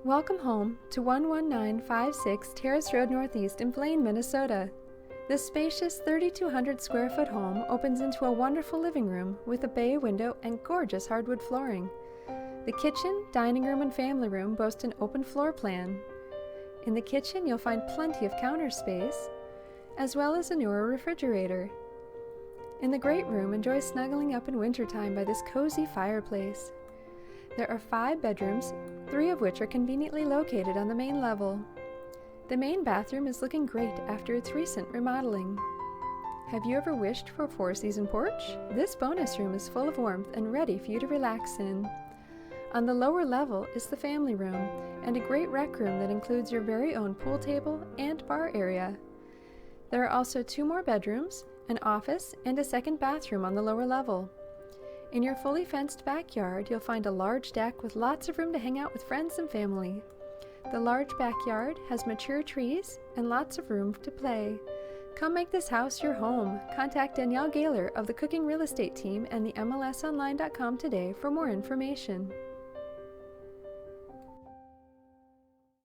Welcome home to 11956 Terrace Road Northeast in Blaine, Minnesota. This spacious 3,200 square foot home opens into a wonderful living room with a bay window and gorgeous hardwood flooring. The kitchen, dining room, and family room boast an open floor plan. In the kitchen, you'll find plenty of counter space, as well as a newer refrigerator. In the great room, enjoy snuggling up in wintertime by this cozy fireplace. There are 5 bedrooms, 3 of which are conveniently located on the main level. The main bathroom is looking great after its recent remodeling. Have you ever wished for a 4-season porch? This bonus room is full of warmth and ready for you to relax in. On the lower level is the family room and a great rec room that includes your very own pool table and bar area. There are also 2 more bedrooms, an office, and a second bathroom on the lower level. In your fully fenced backyard, you'll find a large deck with lots of room to hang out with friends and family. The large backyard has mature trees and lots of room to play. Come make this house your home. Contact Danielle Gahler of the Cooking Real Estate Team and the MLSonline.com today for more information.